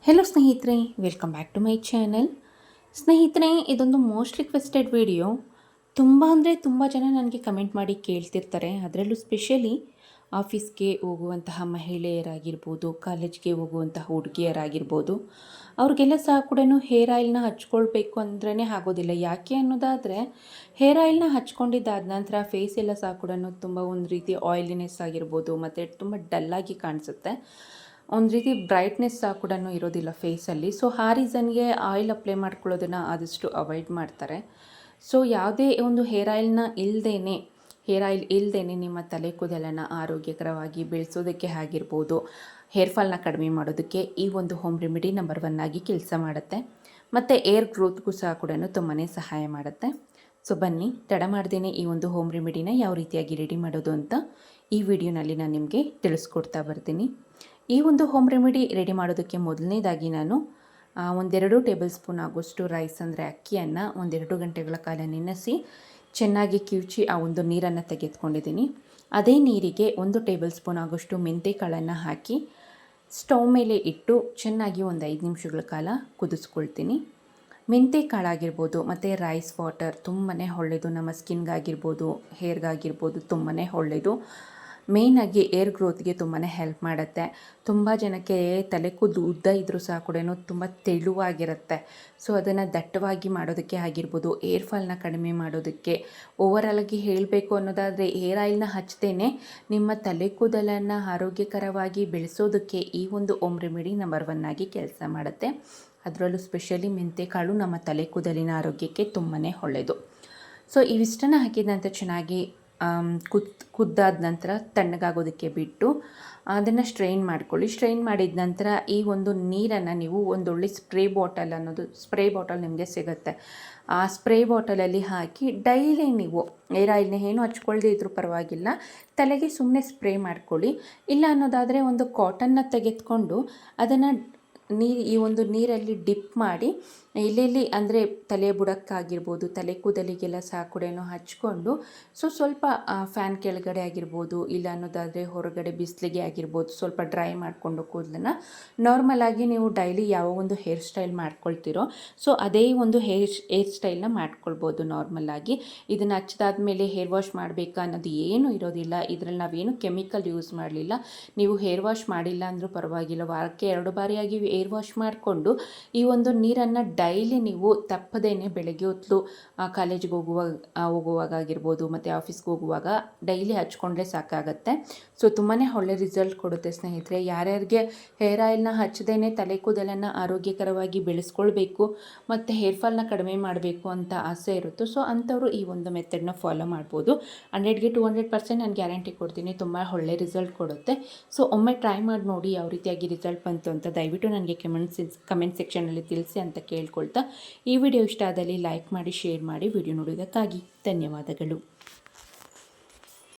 Hello ಸ್ನೇಹಿತರೆ, welcome back to my channel. ಸ್ನೇಹಿತರೆ, ಇದೊಂದು ಮೋಸ್ಟ್ ರಿಕ್ವೆಸ್ಟೆಡ್ ವಿಡಿಯೋ. ತುಂಬ ಜನ ನನಗೆ ಕಮೆಂಟ್ ಮಾಡಿ ಕೇಳ್ತಿರ್ತಾರೆ. ಅದರಲ್ಲೂ ಸ್ಪೆಷಲಿ ಆಫೀಸ್ಗೆ ಹೋಗುವಂತಹ ಮಹಿಳೆಯರಾಗಿರ್ಬೋದು, ಕಾಲೇಜ್ಗೆ ಹೋಗುವಂತಹ ಹುಡುಗಿಯರಾಗಿರ್ಬೋದು, ಅವ್ರಿಗೆಲ್ಲ ಸಹ ಕೂಡ ಹೇರ್ ಆಯಿಲ್ನ ಹಚ್ಕೊಳ್ಬೇಕು ಅಂದ್ರೇ ಆಗೋದಿಲ್ಲ. ಯಾಕೆ ಅನ್ನೋದಾದರೆ, ಹೇರ್ ಆಯಿಲ್ನ ಹಚ್ಕೊಂಡಿದ್ದಾದ ನಂತರ ಫೇಸ್ ಎಲ್ಲ ಸಹ ಕೂಡ ತುಂಬ ಒಂದು ರೀತಿ ಆಯಿಲಿನೆಸ್ ಆಗಿರ್ಬೋದು, ಮತ್ತು ತುಂಬ ಡಲ್ಲಾಗಿ ಕಾಣಿಸುತ್ತೆ. ಒಂದು ರೀತಿ ಬ್ರೈಟ್ನೆಸ್ ಸಹ ಕೂಡ ಇರೋದಿಲ್ಲ ಫೇಸಲ್ಲಿ. ಸೊ ಆ ರೀಸನ್ಗೆ ಆಯಿಲ್ ಅಪ್ಲೈ ಮಾಡ್ಕೊಳ್ಳೋದನ್ನು ಆದಷ್ಟು ಅವಾಯ್ಡ್ ಮಾಡ್ತಾರೆ. ಸೊ ಯಾವುದೇ ಒಂದು ಹೇರ್ ಆಯಿಲ್ ಇಲ್ಲದೇ ನಿಮ್ಮ ತಲೆ ಕೂದಲನ್ನು ಆರೋಗ್ಯಕರವಾಗಿ ಬೆಳೆಸೋದಕ್ಕೆ ಆಗಿರ್ಬೋದು, ಹೇರ್ ಫಾಲ್ನ ಕಡಿಮೆ ಮಾಡೋದಕ್ಕೆ ಈ ಒಂದು ಹೋಮ್ ರೆಮಿಡಿ ನಂಬರ್ 1 ಆಗಿ ಕೆಲಸ ಮಾಡುತ್ತೆ. ಮತ್ತು ಏರ್ ಗ್ರೋತ್ಗೂ ಸಹ ಕೂಡ ತುಂಬಾ ಸಹಾಯ ಮಾಡುತ್ತೆ. ಸೊ ಬನ್ನಿ, ತಡ ಮಾಡ್ದೇನೆ ಈ ಒಂದು ಹೋಮ್ ರೆಮಿಡಿನ ಯಾವ ರೀತಿಯಾಗಿ ರೆಡಿ ಮಾಡೋದು ಅಂತ ಈ ವಿಡಿಯೋನಲ್ಲಿ ನಾನು ನಿಮಗೆ ತಿಳಿಸ್ಕೊಡ್ತಾ ಬರ್ತೀನಿ. ಈ ಒಂದು ಹೋಮ್ ರೆಮಿಡಿ ರೆಡಿ ಮಾಡೋದಕ್ಕೆ ಮೊದಲನೇದಾಗಿ ನಾನು 1-2 ಟೇಬಲ್ ಸ್ಪೂನ್ ಆಗೋಷ್ಟು ರೈಸ್ ಅಂದರೆ ಅಕ್ಕಿಯನ್ನು 1-2 ಗಂಟೆಗಳ ಕಾಲ ನೆನೆಸಿ ಚೆನ್ನಾಗಿ ಕಿವುಚಿ ಆ ಒಂದು ನೀರನ್ನು ತೆಗೆದುಕೊಂಡಿದ್ದೀನಿ. ಅದೇ ನೀರಿಗೆ 1 ಟೇಬಲ್ ಸ್ಪೂನ್ ಆಗೋಷ್ಟು ಮೆಂತೆಕಾಳನ್ನು ಹಾಕಿ ಸ್ಟವ್ ಮೇಲೆ ಇಟ್ಟು ಚೆನ್ನಾಗಿ ಒಂದು 5 ನಿಮಿಷಗಳ ಕಾಲ ಕುದಿಸ್ಕೊಳ್ತೀನಿ. ಮೆಂತೆಕಾಳಾಗಿರ್ಬೋದು ಮತ್ತು ರೈಸ್ ವಾಟರ್ ತುಂಬಾ ಒಳ್ಳೆಯದು. ನಮ್ಮ ಸ್ಕಿನ್ಗಾಗಿರ್ಬೋದು, ಹೇರ್ಗಾಗಿರ್ಬೋದು ತುಂಬಾ ಒಳ್ಳೆಯದು. ಮೇಯ್ನಾಗಿ ಏರ್ ಗ್ರೋತ್ಗೆ ತುಂಬಾ ಹೆಲ್ಪ್ ಮಾಡುತ್ತೆ. ತುಂಬ ಜನಕ್ಕೆ ತಲೆ ಕೂದಲು ಉದ್ದ ಇದ್ದರೂ ಸಹ ಕೂಡ ತುಂಬ ತೆಳುವಾಗಿರುತ್ತೆ. ಸೊ ಅದನ್ನು ದಟ್ಟವಾಗಿ ಮಾಡೋದಕ್ಕೆ ಆಗಿರ್ಬೋದು, ಏರ್ ಫಾಲ್ನ ಕಡಿಮೆ ಮಾಡೋದಕ್ಕೆ, ಓವರಾಲಾಗಿ ಹೇಳಬೇಕು ಅನ್ನೋದಾದರೆ ಹೇರ್ ಆಯಿಲ್ನ ಹಚ್ಚದೇ ನಿಮ್ಮ ತಲೆ ಕೂದಲನ್ನು ಆರೋಗ್ಯಕರವಾಗಿ ಬೆಳೆಸೋದಕ್ಕೆ ಈ ಒಂದು ಹೋಮ್ ರೆಮಿಡಿ ನಂಬರ್ 1 ಆಗಿ ಕೆಲಸ ಮಾಡುತ್ತೆ. ಅದರಲ್ಲೂ ಸ್ಪೆಷಲಿ ಮೆಂತೆಕಾಳು ನಮ್ಮ ತಲೆ ಕೂದಲಿನ ಆರೋಗ್ಯಕ್ಕೆ ತುಂಬಾ ಒಳ್ಳೆಯದು. ಸೊ ಇವಿಷ್ಟನ್ನು ಹಾಕಿದ ನಂತರ ಚೆನ್ನಾಗಿ ಕುದ್ದಾದ ನಂತರ ತಣ್ಣಗಾಗೋದಕ್ಕೆ ಬಿಟ್ಟು ಅದನ್ನು ಸ್ಟ್ರೈನ್ ಮಾಡ್ಕೊಳ್ಳಿ. ಸ್ಟ್ರೈನ್ ಮಾಡಿದ ನಂತರ ಈ ಒಂದು ನೀರನ್ನು ನೀವು ಒಂದೊಳ್ಳೆ ಸ್ಪ್ರೇ ಬಾಟಲ್ ನಿಮಗೆ ಸಿಗುತ್ತೆ. ಆ ಸ್ಪ್ರೇ ಬಾಟಲಲ್ಲಿ ಹಾಕಿ ಡೈಲಿ ನೀವು ಏರ್ ಆಯಿಲ್ನ ಏನು ಹಚ್ಕೊಳ್ಳದೆ ಇದ್ರೂ ಪರವಾಗಿಲ್ಲ, ತಲೆಗೆ ಸುಮ್ಮನೆ ಸ್ಪ್ರೇ ಮಾಡ್ಕೊಳ್ಳಿ. ಇಲ್ಲ ಅನ್ನೋದಾದರೆ ಒಂದು ಕಾಟನ್ನ ತೆಗೆದುಕೊಂಡು ಅದನ್ನು ಈ ಒಂದು ನೀರಲ್ಲಿ ಡಿಪ್ ಮಾಡಿ ಎಲ್ಲೆಲ್ಲಿ ಅಂದರೆ ತಲೆ ಬುಡಕ್ಕಾಗಿರ್ಬೋದು, ತಲೆ ಕೂದಲಿಗೆಲ್ಲ ಸಹ ಕೂಡ ಹಚ್ಕೊಂಡು ಸ್ವಲ್ಪ ಫ್ಯಾನ್ ಕೆಳಗಡೆ ಆಗಿರ್ಬೋದು, ಇಲ್ಲ ಅನ್ನೋದಾದರೆ ಹೊರಗಡೆ ಬಿಸಿಲಿಗೆ ಆಗಿರ್ಬೋದು ಸ್ವಲ್ಪ ಡ್ರೈ ಮಾಡಿಕೊಂಡು ಕೂದಲನ್ನು ನಾರ್ಮಲಾಗಿ ನೀವು ಡೈಲಿ ಯಾವ ಒಂದು ಹೇರ್ ಸ್ಟೈಲ್ ಮಾಡ್ಕೊಳ್ತೀರೋ ಸೊ ಅದೇ ಒಂದು ಹೇರ್ ಸ್ಟೈಲ್ನ ಮಾಡ್ಕೊಳ್ಬೋದು ನಾರ್ಮಲಾಗಿ. ಇದನ್ನು ಹಚ್ಚಿದಾದ್ಮೇಲೆ ಹೇರ್ ವಾಶ್ ಮಾಡಬೇಕಾ ಅನ್ನೋದು ಏನೂ ಇರೋದಿಲ್ಲ. ಇದರಲ್ಲಿ ನಾವೇನು ಕೆಮಿಕಲ್ ಯೂಸ್ ಮಾಡಲಿಲ್ಲ. ನೀವು ಹೇರ್ ವಾಶ್ ಮಾಡಿಲ್ಲ ಅಂದರೂ ಪರವಾಗಿಲ್ಲ, ವಾರಕ್ಕೆ 2 ಬಾರಿಯಾಗಿ ಏರ್ ವಾಶ್ ಮಾಡಿಕೊಂಡು ಈ ಒಂದು ನೀರನ್ನು ಡೈಲಿ ನೀವು ತಪ್ಪದೇನೆ ಬೆಳಗ್ಗೆ ಹೊತ್ತು ಕಾಲೇಜಿಗೆ ಹೋಗುವಾಗ ಆಗಿರ್ಬೋದು ಮತ್ತು ಆಫೀಸ್ಗೆ ಹೋಗುವಾಗ ಡೈಲಿ ಹಚ್ಕೊಂಡ್ರೆ ಸಾಕಾಗತ್ತೆ. ಸೊ ತುಂಬಾ ಒಳ್ಳೆ ರಿಸಲ್ಟ್ ಕೊಡುತ್ತೆ ಸ್ನೇಹಿತರೆ. ಯಾರ್ಯಾರಿಗೆ ಹೇರ್ ಆಯಿಲ್ನ ಹಚ್ಚದೇ ತಲೆ ಕೂದಲನ್ನು ಆರೋಗ್ಯಕರವಾಗಿ ಬೆಳೆಸ್ಕೊಳ್ಬೇಕು ಮತ್ತು ಹೇರ್ ಫಾಲ್ನ ಕಡಿಮೆ ಮಾಡಬೇಕು ಅಂತ ಆಸೆ ಇರುತ್ತೋ ಸೊ ಅಂಥವರು ಈ ಒಂದು ಮೆಥಡ್ನ ಫಾಲೋ ಮಾಡ್ಬೋದು. 100ಗೆ 200% ನಾನು ಗ್ಯಾರಂಟಿ ಕೊಡ್ತೀನಿ, ತುಂಬ ಒಳ್ಳೆ ರಿಸಲ್ಟ್ ಕೊಡುತ್ತೆ. ಸೊ ಒಮ್ಮೆ ಟ್ರೈ ಮಾಡಿ ನೋಡಿ ಯಾವ ರೀತಿಯಾಗಿ ರಿಸಲ್ಟ್ ಬಂತು ಅಂತ ದಯವಿಟ್ಟು ನನಗೆ ಕಮೆಂಟ್ ಸೆಕ್ಷನಲ್ಲಿ ತಿಳಿಸಿ ಅಂತ ಕೇಳ್ಕೊಳ್ತಾ, ಈ ವಿಡಿಯೋ ಇಷ್ಟ ಆದಲ್ಲಿ ಲೈಕ್ ಮಾಡಿ, ಶೇರ್ ಮಾಡಿ. ವಿಡಿಯೋ ನೋಡೋದಕ್ಕಾಗಿ ಧನ್ಯವಾದಗಳು.